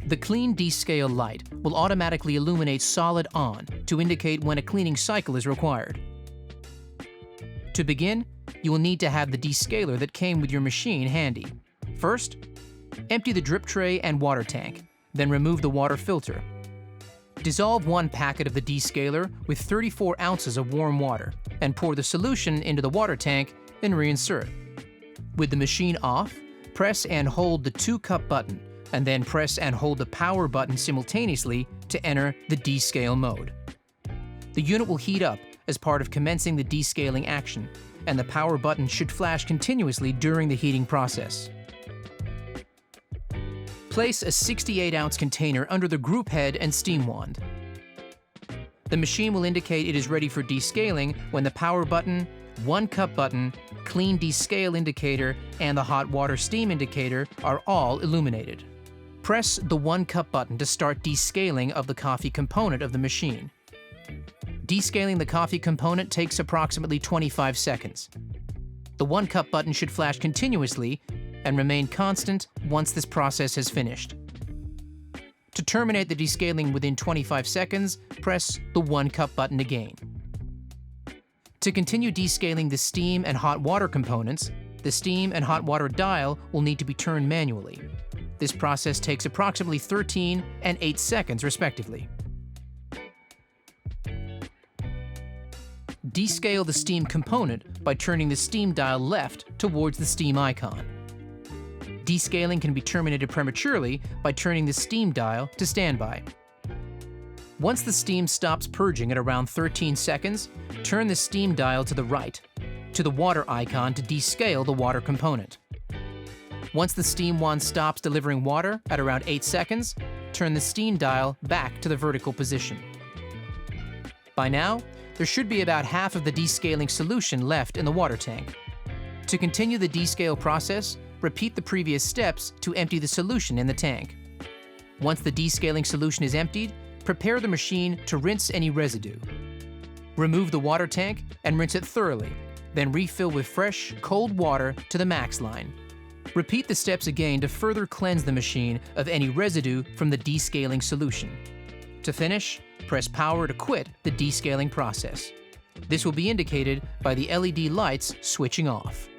The Clean Descale light will automatically illuminate solid on to indicate when a cleaning cycle is required. To begin, you will need to have the descaler that came with your machine handy. First, empty the drip tray and water tank, then remove the water filter. Dissolve 1 packet of the descaler with 34 ounces of warm water and pour the solution into the water tank, then reinsert. With the machine off, press and hold the 2-cup button, and then press and hold the power button simultaneously to enter the descale mode. The unit will heat up as part of commencing the descaling action, and the power button should flash continuously during the heating process. Place a 68-ounce container under the group head and steam wand. The machine will indicate it is ready for descaling when the power button, 1-cup button, clean descale indicator, and the hot water steam indicator are all illuminated. Press the 1-cup button to start descaling of the coffee component of the machine. Descaling the coffee component takes approximately 25 seconds. The 1-cup button should flash continuously and remain constant once this process has finished. To terminate the descaling within 25 seconds, press the 1-cup button again. To continue descaling the steam and hot water components, the steam and hot water dial will need to be turned manually. This process takes approximately 13 and 8 seconds respectively. Descale the steam component by turning the steam dial left towards the steam icon. Descaling can be terminated prematurely by turning the steam dial to standby. Once the steam stops purging at around 13 seconds, turn the steam dial to the right, to the water icon to descale the water component. Once the steam wand stops delivering water at around 8 seconds, turn the steam dial back to the vertical position. By now, there should be about half of the descaling solution left in the water tank. To continue the descale process, repeat the previous steps to empty the solution in the tank. Once the descaling solution is emptied, prepare the machine to rinse any residue. Remove the water tank and rinse it thoroughly, then refill with fresh, cold water to the max line. Repeat the steps again to further cleanse the machine of any residue from the descaling solution. To finish, press power to quit the descaling process. This will be indicated by the LED lights switching off.